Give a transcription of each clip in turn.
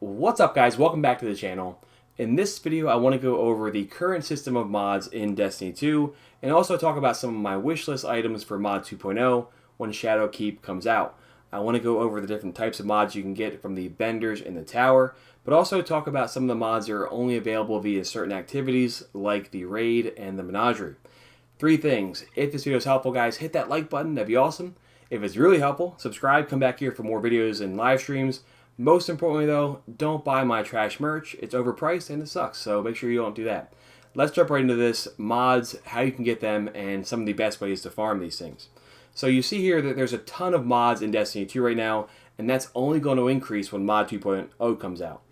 What's up, guys? Welcome back to the channel. In this video I want to go over the current system of mods in Destiny 2 and also talk about some of my wishlist items for mod 2.0 when Shadowkeep comes out. I want to go over the different types of mods you can get from the vendors in the tower, but also talk about some of the mods that are only available via certain activities like the raid and the menagerie. Three things. If this video is helpful, guys, hit that like button. That'd be awesome. If it's really helpful, subscribe, come back here for more videos and live streams. Most importantly though, don't buy my trash merch. It's overpriced and it sucks, so make sure you don't do that. Let's jump right into this. Mods, how you can get them, and some of the best ways to farm these things. So you see here that there's a ton of mods in Destiny 2 right now, and that's only going to increase when mod 2.0 comes out.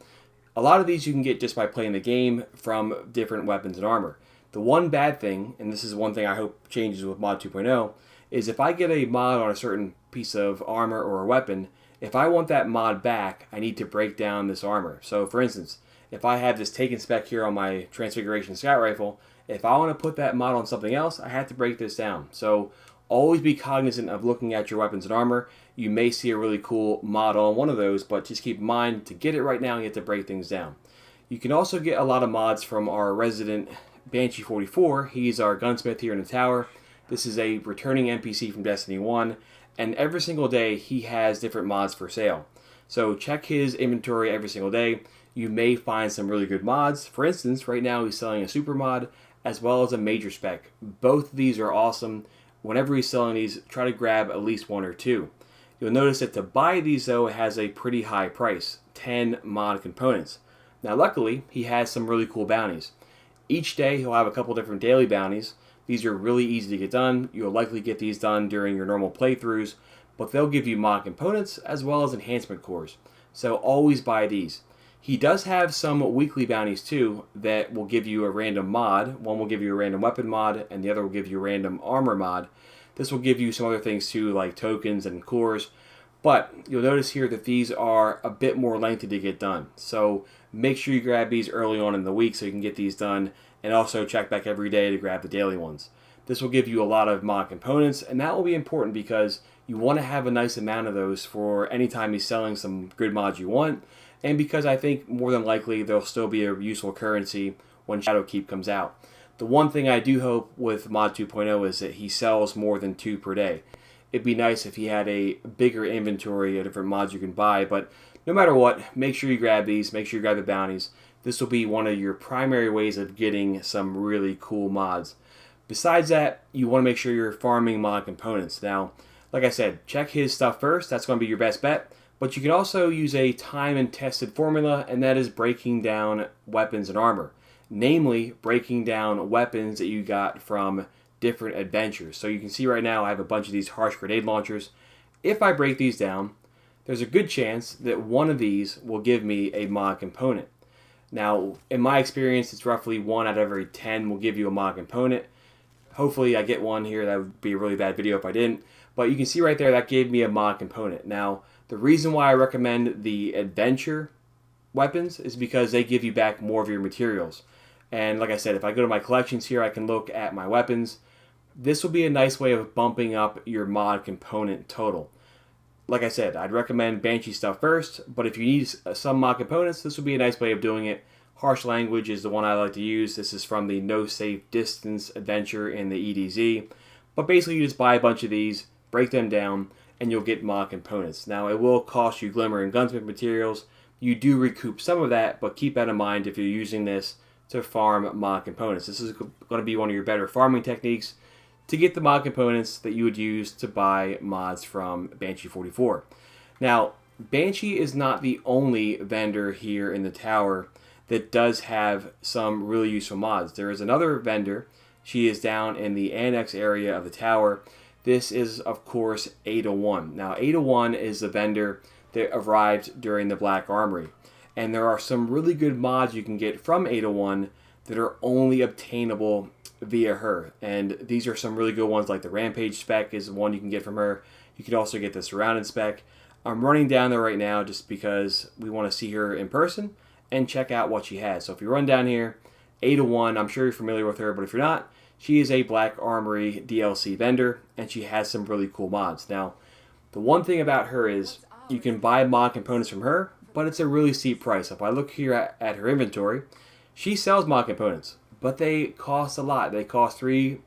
A lot of these you can get just by playing the game from different weapons and armor. The one bad thing, and this is one thing I hope changes with mod 2.0, is if I get a mod on a certain piece of armor or a weapon, if I want that mod back, I need to break down this armor. So for instance, if I have this taken spec here on my Transfiguration Scout Rifle, if I want to put that mod on something else, I have to break this down. So always be cognizant of looking at your weapons and armor. You may see a really cool mod on one of those, but just keep in mind, to get it right now, you have to break things down. You can also get a lot of mods from our resident Banshee 44. He's our gunsmith here in the tower. This is a returning NPC from Destiny 1. And every single day he has different mods for sale. So check his inventory every single day. You may find some really good mods. For instance, right now he's selling a super mod as well as a major spec. Both of these are awesome. Whenever he's selling these, try to grab at least one or two. You'll notice that to buy these though, it has a pretty high price, 10 mod components. Now luckily, he has some really cool bounties. Each day he'll have a couple different daily bounties. These are really easy to get done. You'll likely get these done during your normal playthroughs, but they'll give you mod components as well as enhancement cores. So always buy these. He does have some weekly bounties too that will give you a random mod. One will give you a random weapon mod and the other will give you a random armor mod. This will give you some other things too, like tokens and cores. But you'll notice here that these are a bit more lengthy to get done. So make sure you grab these early on in the week so you can get these done, and also check back every day to grab the daily ones. This will give you a lot of mod components, and that will be important because you want to have a nice amount of those for any time he's selling some good mods you want, and because I think more than likely there'll still be a useful currency when Shadowkeep comes out. The one thing I do hope with mod 2.0 is that he sells more than 2 per day. It'd be nice if he had a bigger inventory of different mods you can buy, but no matter what, make sure you grab these, make sure you grab the bounties. This will be one of your primary ways of getting some really cool mods. Besides that, you want to make sure you're farming mod components. Now, like I said, check his stuff first. That's going to be your best bet. But you can also use a time and tested formula, and that is breaking down weapons and armor. Namely, breaking down weapons that you got from different adventures. So you can see right now I have a bunch of these harsh grenade launchers. If I break these down, there's a good chance that one of these will give me a mod component. Now, in my experience, it's roughly 1 out of every 10 will give you a mod component. Hopefully I get one here. That would be a really bad video if I didn't. But you can see right there that gave me a mod component. Now, the reason why I recommend the adventure weapons is because they give you back more of your materials. And like I said, if I go to my collections here, I can look at my weapons. This will be a nice way of bumping up your mod component total. Like I said, I'd recommend Banshee stuff first, but if you need some mod components, this would be a nice way of doing it. Harsh Language is the one I like to use. This is from the No Safe Distance adventure in the EDZ. But basically you just buy a bunch of these, break them down, and you'll get mod components. Now it will cost you Glimmer and Gunsmith materials. You do recoup some of that, but keep that in mind if you're using this to farm mod components. This is going to be one of your better farming techniques to get the mod components that you would use to buy mods from Banshee 44. Now, Banshee is not the only vendor here in the tower that does have some really useful mods. There is another vendor. She is down in the annex area of the tower. This is, of course, Ada 1. Now, Ada 1 is the vendor that arrived during the Black Armory. And there are some really good mods you can get from Ada 1 that are only obtainable via her, and these are some really good ones, like the Rampage Spec is one you can get from her. You can also get the Surrounded Spec. I'm running down there right now just because we want to see her in person and check out what she has. So if you run down here, Ada 1, I'm sure you're familiar with her, but if you're not, she is a Black Armory DLC vendor, and she has some really cool mods. Now, the one thing about her is you can buy mod components from her, but it's a really steep price. If I look here at her inventory, she sells mod components, but they cost a lot. They cost 3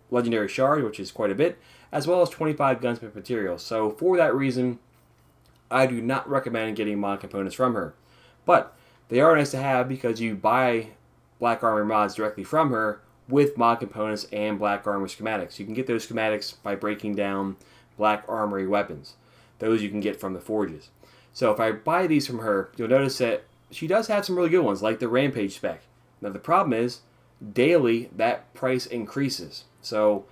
legendary shards, which is quite a bit, as well as 25 gunsmith materials. So for that reason, I do not recommend getting mod components from her. But they are nice to have because you buy Black Armor mods directly from her with mod components and Black Armor schematics. You can get those schematics by breaking down Black Armory weapons. Those you can get from the forges. So if I buy these from her, you'll notice that she does have some really good ones, like the Rampage Spec. Now the problem is, daily that price increases. So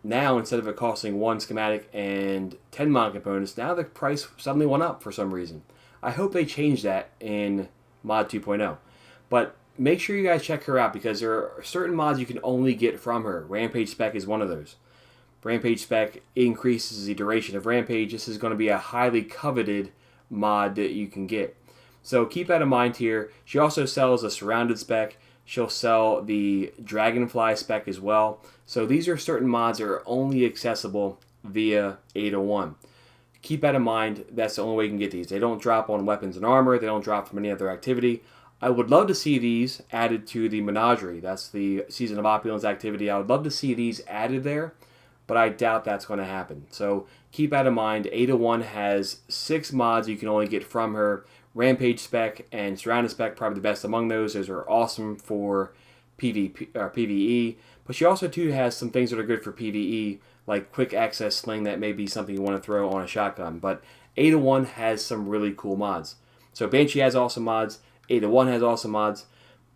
now instead of it costing 1 schematic and 10 mod components, now the price suddenly went up for some reason. I hope they change that in mod 2.0. But make sure you guys check her out because there are certain mods you can only get from her. Rampage Spec is one of those. Rampage Spec increases the duration of Rampage. This is going to be a highly coveted mod that you can get. So keep that in mind here. She also sells a Surrounded Spec. She'll sell the Dragonfly Spec as well. So these are certain mods that are only accessible via 801. Keep that in mind. That's the only way you can get these. They don't drop on weapons and armor. They don't drop from any other activity. I would love to see these added to the Menagerie. That's the Season of Opulence activity. I would love to see these added there, but I doubt that's going to happen. So keep that in mind. 801 has 6 mods you can only get from her. Rampage Spec and Surrounded Spec, probably the best among those. Those are awesome for PvE. But she also too has some things that are good for PvE, like quick access sling. That may be something you want to throw on a shotgun. But 801 has some really cool mods. So Banshee has awesome mods. 801 has awesome mods.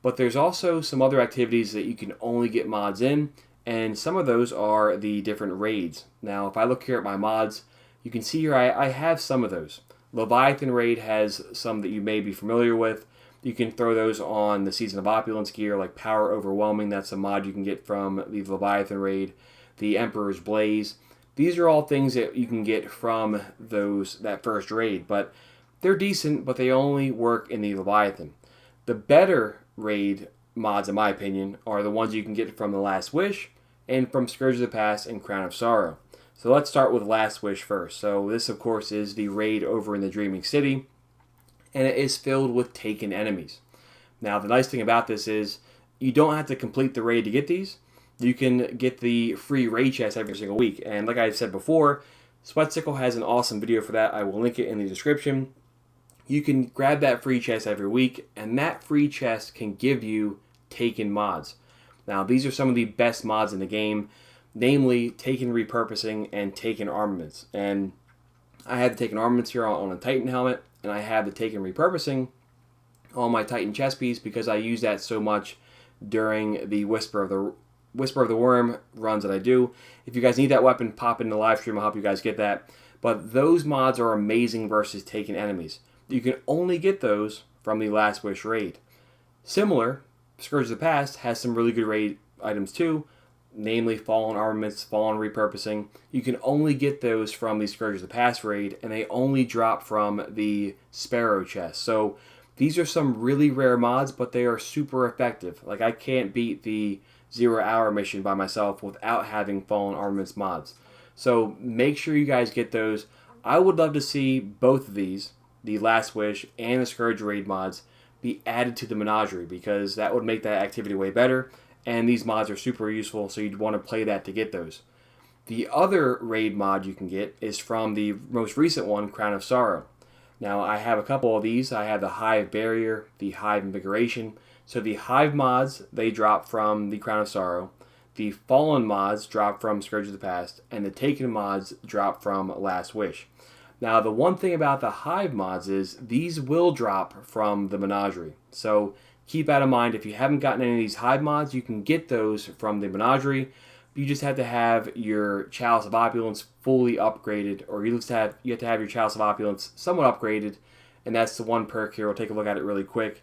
But there's also some other activities that you can only get mods in. And some of those are the different raids. Now, if I look here at my mods, you can see here I have some of those. Leviathan Raid has some that you may be familiar with. You can throw those on the Season of Opulence gear, like Power Overwhelming. That's a mod you can get from the Leviathan Raid. The Emperor's Blaze. These are all things that you can get from that first raid, but they're decent, but they only work in the Leviathan. The better raid mods, in my opinion, are the ones you can get from the Last Wish and from Scourge of the Past and Crown of Sorrow. So let's start with Last Wish first. So this, of course, is the raid over in the Dreaming City, and it is filled with taken enemies. Now, the nice thing about this is you don't have to complete the raid to get these. You can get the free raid chest every single week. And like I said before, Sweatsickle has an awesome video for that. I will link it in the description. You can grab that free chest every week, and that free chest can give you taken mods. Now, these are some of the best mods in the game, namely Taken Repurposing and Taken Armaments. And I have the Taken Armaments here on a Titan helmet, and I have the Taken Repurposing on my Titan chest piece because I use that so much during the Whisper of the Worm runs that I do. If you guys need that weapon, pop in the live stream. I'll help you guys get that. But those mods are amazing versus taken enemies. You can only get those from the Last Wish raid. Similar, Scourge of the Past has some really good raid items too, namely Fallen Armaments, Fallen Repurposing. You can only get those from the Scourge of the Past raid, and they only drop from the Sparrow chest. So these are some really rare mods, but they are super effective. Like, I can't beat the 0 hour mission by myself without having Fallen Armaments mods. So make sure you guys get those. I would love to see both of these, the Last Wish and the Scourge raid mods, be added to the Menagerie, because that would make that activity way better, and these mods are super useful, so you'd want to play that to get those. The other raid mod you can get is from the most recent one, Crown of Sorrow. Now, I have a couple of these. I have the Hive Barrier, the Hive Integration. So the Hive mods, they drop from the Crown of Sorrow. The Fallen mods drop from Scourge of the Past, and the Taken mods drop from Last Wish. Now, the one thing about the Hive mods is these will drop from the Menagerie. So keep that in mind. If you haven't gotten any of these Hive mods, you can get those from the Menagerie. You just have to have your Chalice of Opulence fully upgraded, or you have to have your Chalice of Opulence somewhat upgraded, and that's the one perk here. We'll take a look at it really quick.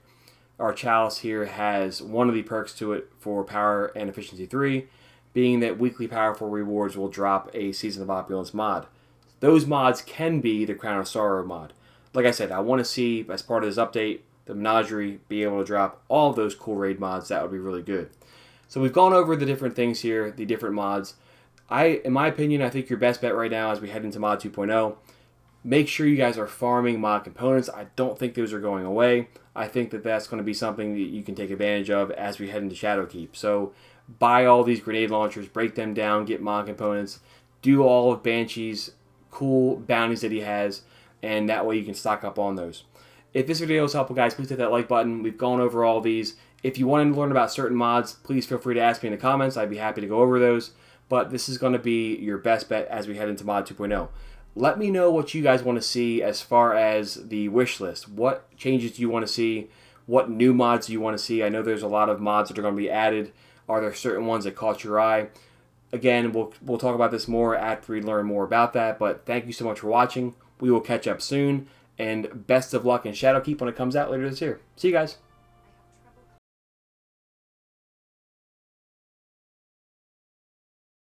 Our Chalice here has one of the perks to it for Power and Efficiency 3, being that weekly powerful rewards will drop a Season of Opulence mod. Those mods can be the Crown of Sorrow mod. Like I said, I want to see, as part of this update, the Menagerie be able to drop all of those cool raid mods. That would be really good. So we've gone over the different things here, the different mods. In my opinion, I think your best bet right now as we head into mod 2.0, Make sure you guys are farming mod components. I don't think those are going away. I think that that's going to be something that you can take advantage of as we head into Shadowkeep. So buy all these grenade launchers, break them down, get mod components, do all of Banshee's cool bounties that he has, and that way you can stock up on those. If this video was helpful, guys, please hit that like button. We've gone over all these. If you wanted to learn about certain mods, please feel free to ask me in the comments. I'd be happy to go over those. But this is going to be your best bet as we head into Mod 2.0. Let me know what you guys want to see as far as the wish list. What changes do you want to see? What new mods do you want to see? I know there's a lot of mods that are going to be added. Are there certain ones that caught your eye? Again, we'll talk about this more after we learn more about that. But thank you so much for watching. We will catch up soon. And best of luck in Shadowkeep when it comes out later this year. See you guys.